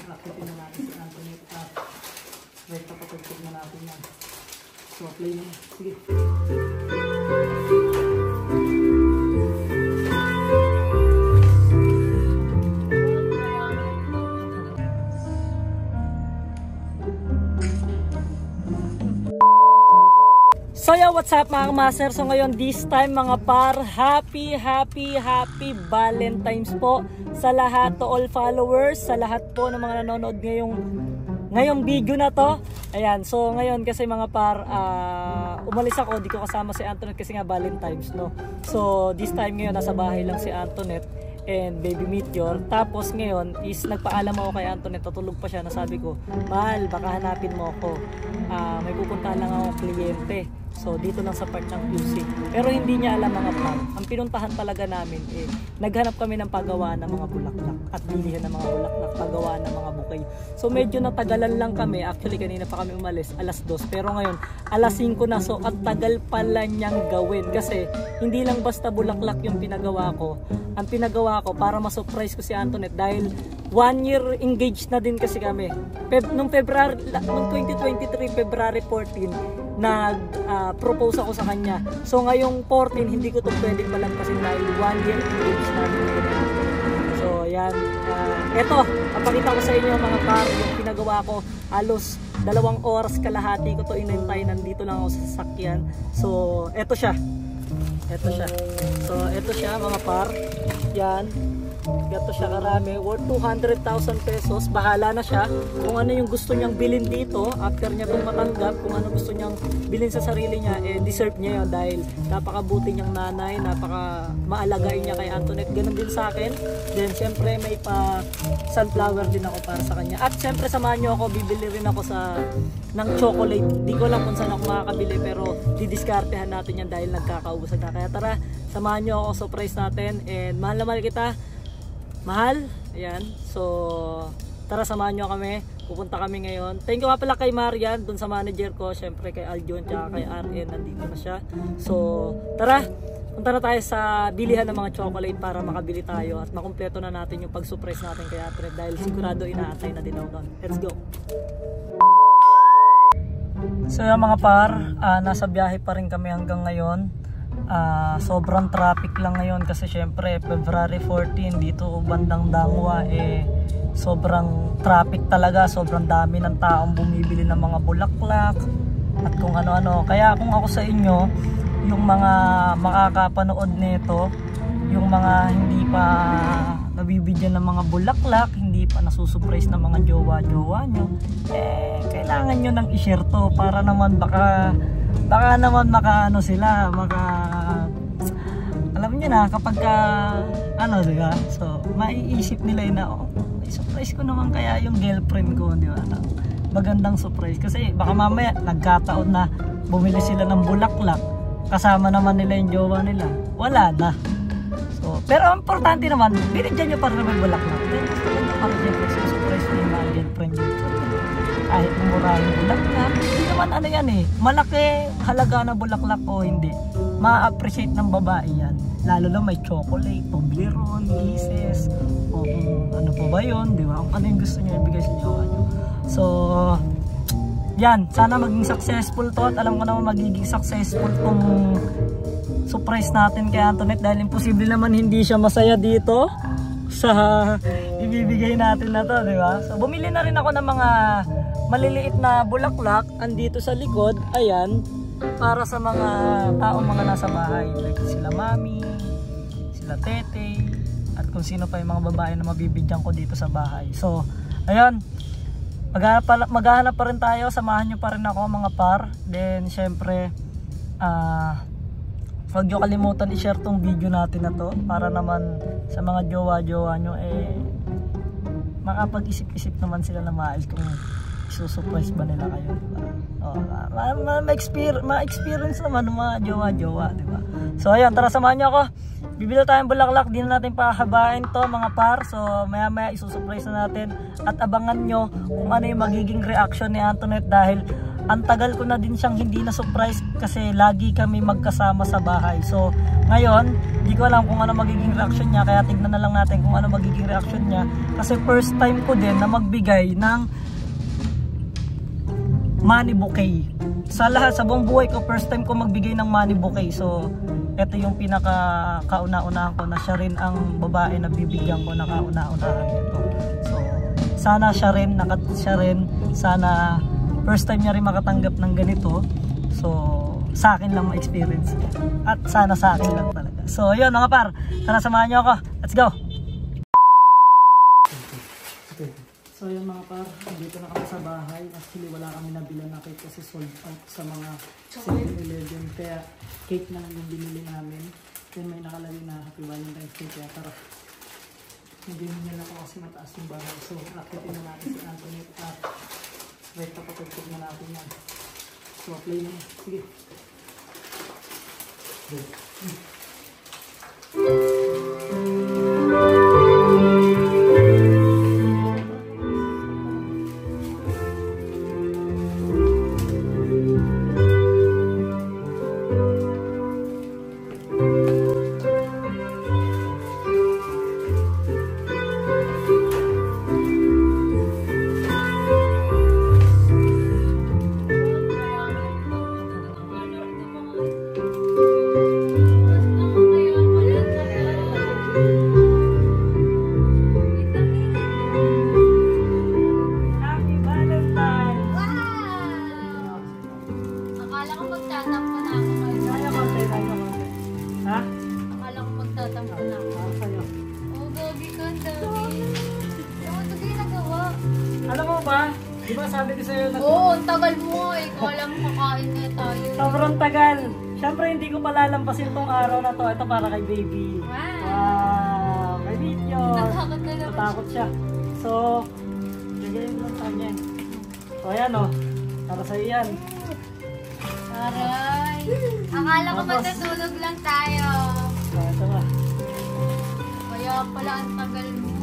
rapitin na natin si Antoinette at right papatugtog na natin yan. So play na. Sige. So yo, what's up mga master? So ngayon this time mga par, happy Valentine's po sa lahat, to all followers, sa lahat po ng mga nanonood ngayong video na to. Ayan, so ngayon kasi mga par, umalis ako, di ko kasama si Antoinette kasi nga Valentine's, no. So this time ngayon nasa bahay lang si Antoinette and baby Meteor. Tapos ngayon is nagpaalam ako kay Antoinette, tutulog pa siya, nasabi ko, mahal, baka hanapin mo ako, may pupuntahan lang ako kliyente. So dito lang sa part ng QC. Pero hindi niya alam mga par, ang pinuntahan talaga namin naghanap kami ng paggawa ng mga bulaklak at bilihan ng mga bulaklak, paggawa ng mga bouquet. So medyo natagalan lang kami. Actually kanina pa kami umalis, alas 2, pero ngayon alas 5 na. So at tagal pala niyang gawin kasi hindi lang basta bulaklak yung pinagawa ko. Ang pinagawa ko para ma-surprise ko si Antoinette dahil 1 year engaged na din kasi kami. Nung 2023 February 14 nag-propose ako sa kanya. So ngayong 14 hindi ko to pwedeng malampasin dahil 1 year engaged na din. So yan, eto, papakita ko sa inyo mga par, yung pinagawa ko halos 2 oras kalahati ko to inintay, nandito lang ako sa sasakyan. So eto siya. So eto siya mga par. Yan. Gato siya karami, worth 200,000 pesos. Bahala na siya kung ano yung gusto niyang bilhin dito. After niya itong matanggap, kung ano gusto niyang bilhin sa sarili niya, deserve niya yun dahil napakabuti niyang nanay, napaka maalagain niya kay Antoinette. Ganun din sa akin. Then syempre may pa sunflower din ako para sa kanya. At syempre samahan niyo ako, bibili rin ako ng chocolate. Di ko lang kung saan ako makakabili pero didiskartehan natin yan dahil nagkakaubusan na. Kaya tara, samahan niyo ako, surprise natin. And mahal na mahal kita. Mahal, ayan. So tara, samahan nyo kami. Pupunta kami ngayon. Thank you nga pala kay Marian, dun sa manager ko. Syempre kay Aljon, tsaka kay RN, nandito na siya. So tara, punta na tayo sa bilihan ng mga chocolate para makabili tayo at makumpleto na natin yung pag-surprise natin kay Antoinette dahil sigurado inaantay na din ako doon. Let's go! So yung mga par, nasa biyahe pa rin kami hanggang ngayon. Sobrang traffic lang ngayon kasi syempre February 14 dito bandang Dangwa sobrang traffic talaga, sobrang dami ng taong bumibili ng mga bulaklak at kung ano-ano. Kaya kung ako sa inyo, yung mga makakapanood nito, yung mga hindi pa nabibigyan ng mga bulaklak, hindi pa nasusurprise ng mga jowa-jowa nyo, kailangan nyo nang i-share to para naman baka naman makaano sila, alam niyo na kapag diba? So maiisip nila na may surprise ko naman kaya yung girlfriend ko, di ba? Magandang surprise kasi baka mamaya nagkataon na bumili sila ng bulaklak, kasama naman nila yung jowa nila, wala na. So pero ang importante naman, binigyan nyo para naman bulaklak. Then gusto ko na para siyempre surprise niyo yung mga girlfriend nyo. Kahit murahin bulaklak, hindi naman ano yan malaki halaga na bulaklak o hindi, ma-appreciate ng babae yan, lalo na may chocolate, Toblerone, Kisses o ano po ba yun, di ba? Ano yung gusto nyo ibigay sa jowa nyo. So yan, sana maging successful to at alam ko naman magiging successful tong surprise natin kay Antoinette dahil imposible naman hindi siya masaya dito sa ibibigay natin na to, di ba? So bumili na rin ako ng mga maliliit na bulaklak andito sa likod, ayan, para sa mga taong mga nasa bahay, like sila mami, sila tete, at kung sino pa yung mga babae na mabibigyan ko dito sa bahay. So ayun, maghahanap pa rin tayo, samahan nyo pa rin ako mga par. Then syempre huwag nyo kalimutan i-share tong video natin na to para naman sa mga jowa-jowa nyo makapag-isip-isip naman sila na maayos kung isusurprise ba nila kayo, diba? Ma-experience naman ng mga jowa-jowa, diba? So ayun, tara samahan nyo ako. Bibili tayong bulaklak, di na natin pahabain to mga par. So maya maya isusurprise na natin at abangan nyo kung ano yung magiging reaction ni Antoinette dahil ang tagal ko na din siyang hindi na surprise kasi lagi kami magkasama sa bahay. So Ngayon, hindi ko alam kung ano magiging reaction niya, kaya tignan na lang natin kung ano magiging reaction niya. Kasi first time ko din na magbigay ng money bouquet. Sa lahat, sa buong buhay ko, first time ko magbigay ng money bouquet. So, ito yung pinaka kauna-unahan ko na siya rin ang babae na bibigyan ko na kauna-unahan ito. So, sana siya rin, sana first time niya rin makatanggap ng ganito. So, sa akin lang ma-experience. At sana sa akin lang talaga. So, ayun mga par, tara samahan niyo ako. Let's go! So yun mga par, dito na kami sa bahay. Actually wala kami nabilan na cake kasi sold out sa mga 7-Eleven. Kaya cake na lang yung binili namin. Then may nakalagay na Happy Valentine's Day. Kaya tara, nabinigyan ako kasi mataas yung bahay. So akitin na natin si Anthony at wait, papatugtog na natin yan. So play na. Sige. Diba sabi ko sa'yo na... Oo, ang tagal mo eh. Ikaw alam kakain na tayo. Sobrang tagal. Siyempre hindi ko malalampasin tong araw na to. Ito para kay baby. Wow! May video. Natakot na naman. Natakot siya. So, bigay mo lang kanya. So ayan o. Para sa'yo yan. Aray. Akala ko matutulog lang tayo. So ito ba. Kaya pala ang tagal mo.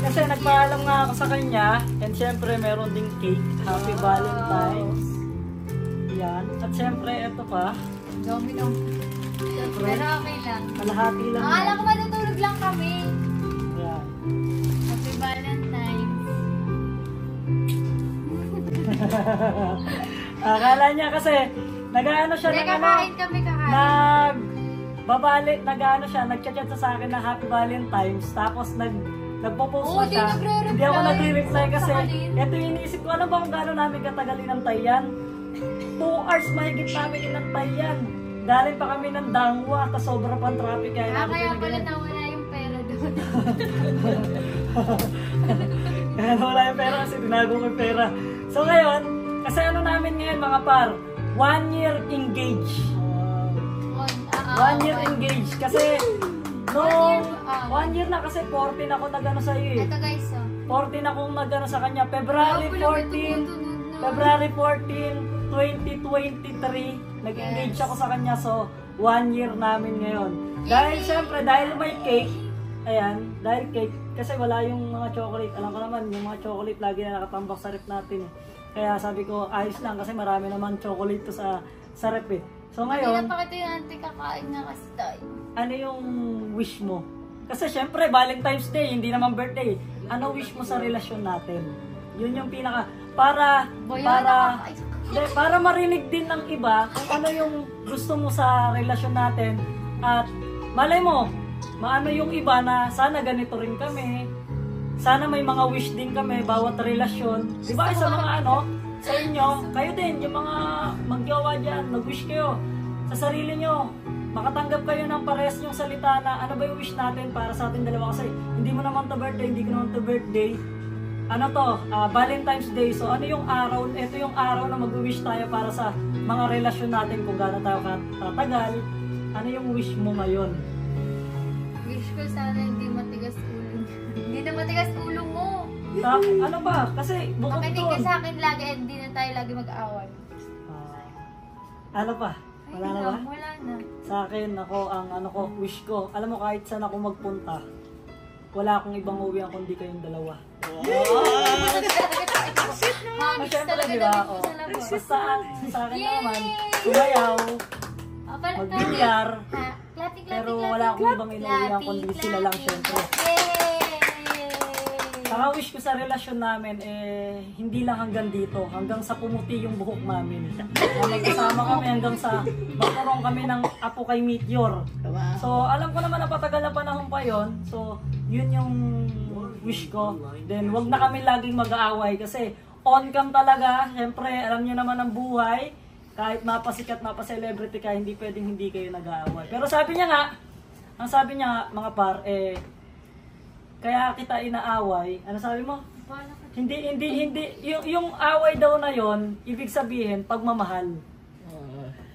Kasi nagpaalam nga ako sa kanya, and syempre meron ding cake, Happy Valentine's. Yan. At syempre ito pa. Dami lang. Pero okay lang. Kalahati lang. Akala ko matutulog lang kami. Yan. Happy Valentine's. Akala niya kasi, nag-ano siya ng ano. Kakain kami kakain. Nag-chat sa akin na Happy Valentine's, tapos nagpo-post na siya. Nagre-reply. Hindi ako nagre-reply kasi ito yung iniisip ko, ano bang gano'n namin katagal inantay yan? 2 hours mahigit namin inantay yan. Galing pa kami ng Dangwa, at sobra pang traffic. Kaya pala nawala yung pera doon. Kaya nawala yung pera kasi tinago ko yung pera. So ngayon, kasi ano namin ngayon mga par, 1 year engaged. 1 year engaged. Kasi noong 1 year na kasi 14 ako nag-ano sa iyo eh. Ito guys, 14 akong nag-ano sa kanya. February 14, 2023, nag-engage ako sa kanya. So, 1 year namin ngayon. Dahil syempre, dahil may cake, ayan, dahil cake, kasi wala yung mga chocolate. Alam ko naman, yung mga chocolate lagi na nakatambak sa rep natin eh. Kaya sabi ko, ayos lang kasi marami naman chocolate to sa rep eh. So ngayon, pinapakita yung auntie, kakain na kasi tayo. Ano yung wish mo? Kasi syempre, Valentine's Day, hindi naman birthday. Ano wish mo sa relasyon natin? Yun yung pinaka, para marinig din ng iba kung ano yung gusto mo sa relasyon natin. At malay mo, maano yung iba na sana ganito rin kami. Sana may mga wish din kami, bawat relasyon. Diba sa mga ano, sa inyo, kayo din, yung mga magjowa dyan, mag-wish kayo sa sarili nyo. Makatanggap kayo ng parehas yung salita na ano ba yung wish natin para sa ating dalawa. Kasi hindi mo naman to birthday, hindi ko naman to birthday. Ano to, Valentine's Day. So ano yung araw, ito yung araw na mag-wish tayo para sa mga relasyon natin kung gaano tayo katagal. Ano yung wish mo ngayon? Wish ko sana hindi matigas ulo. Hindi na matigas ulo mo. Ano ba? Kasi bukod makinig doon. ka sa akin lagi at hindi na tayo lagi mag-aaway. Ano pa? Wala na ba? Wala na. Sa akin, ako, ang ano ko, wish ko. Alam mo, kahit saan ako magpunta, wala akong ibang uwihan kundi kayong dalawa. Hagis Siyempre, talaga di ba? namin po sa labas. Basta sa akin naman, sumayaw, magbilyar, Pero wala akong ibang inuulang kundi sila lang syempre. Ang wish ko sa relasyon namin hindi lang hanggang dito, hanggang sa pumuti yung buhok namin. Magkasama kami hanggang sa magkaroon kami ng apo kay Meteor. So alam ko naman na patagal na panahon pa yon. So yun yung wish ko. Then wag na kami laging mag-aaway kasi on cam talaga. Siyempre alam niyo naman ang buhay. Kahit mapasikat, mapaselebrity ka, hindi pwedeng hindi kayo nag-aaway. Pero sabi niya nga, mga par, kaya kita inaaway. Ano sabi mo? Hindi, yung away daw na yon, ibig sabihin, pagmamahal.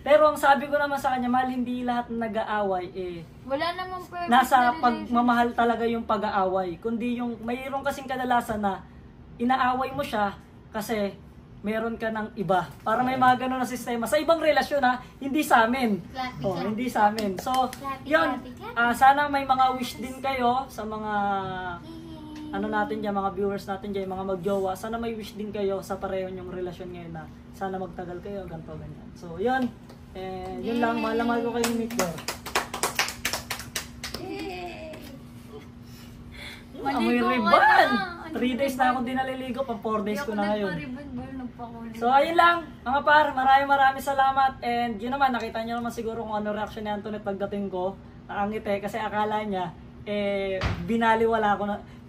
Pero ang sabi ko naman sa kanya, mahal, hindi lahat na nag-aaway, Wala namang perfect nasa na pagmamahal talaga yung pag-aaway. Kundi yung, mayroon kasing kadalasan na, inaaway mo siya, kasi, meron ka ng iba. Para may mga ganun na sistema. Sa ibang relasyon ha, hindi sa amin. Hindi sa amin. So, yun. Sana may mga wish din kayo sa mga ano natin dyan, mga viewers natin dyan, mga magjowa. Sana may wish din kayo sa pareho nyong relasyon ngayon na sana magtagal kayo, ganito, ganyan. So, yun. Yun lang. Mahal ko kayo ni Meteor. Amoy ribbon! 3 days na akong di naliligo, pang 4 days ko na ngayon. So ayun lang mga par, maraming salamat. And yun naman, nakita nyo naman siguro kung ano reaction ni Antoinette pagdating ko. Nakangiti kasi akala niya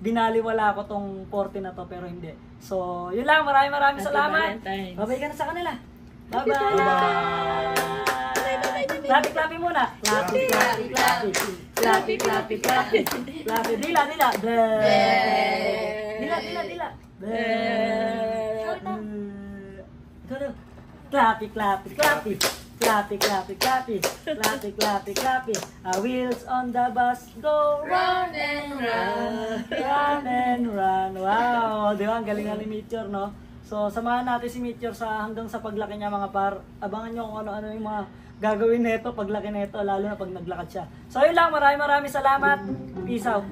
binaliwala ko tong 40 na to, pero hindi. So yun lang, maraming salamat. Babay ka na sa kanila. Bye-bye. Clappy muna. Clappy. Dila. Clappy. Wheels on the bus go round and round. Wow, di ba? Ang galing ni Meteor, no? So, samahan natin si Meteor hanggang sa paglaki niya, mga par. Abangan nyo kung ano-ano yung mga gagawin nito paglaki nito, lalo na pag naglakad siya. So, yun lang. Maraming salamat. Peace out.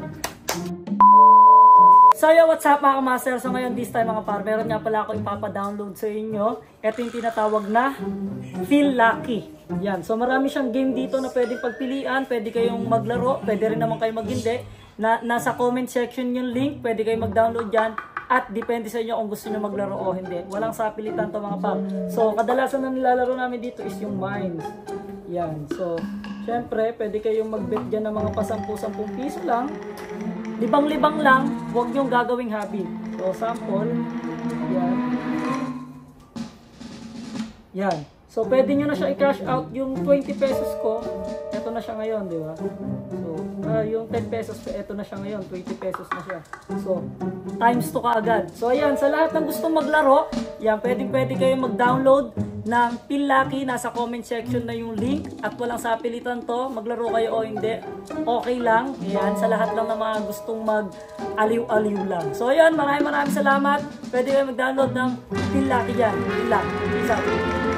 So yo, what's up mga kamaster? So ngayon this time mga par, meron nga pala ako ipapa-download sa inyo. Ito yung tinatawag na Feel Lucky. Yan. So marami siyang game dito na pwedeng pagpilian, pwede kayong maglaro, pwede rin naman kayo maghindi. Nasa comment section yung link, pwede kayong mag-download dyan. At depende sa inyo kung gusto nyo maglaro o hindi. Walang sapilitan to mga par. So kadalasan na nilalaro namin dito is yung Mines. Yan. So syempre, pwede kayong mag-bet dyan ng mga pa-10 piso lang. Libang-libang lang, huwag nyong gagawing hobby. So, sample. Yan. So, pwede nyo na siya i-cash out yung 20 pesos ko. Ito na siya ngayon, di ba? So, yung 10 pesos, ito na siya ngayon. 20 pesos na siya. So, times 2 kaagad. So, ayan. Sa lahat ng gustong maglaro, yan, pwede kayong mag-download ng Feel Lucky. Nasa comment section na yung link. At walang sapilitan to. Maglaro kayo o hindi. Okay lang. Ayan. Sa lahat lang ng mga gustong mag-aliw-aliw lang. So, ayan. Maraming salamat. Pwede kayo mag-download ng Feel Lucky dyan. Feel Lucky. Peace out.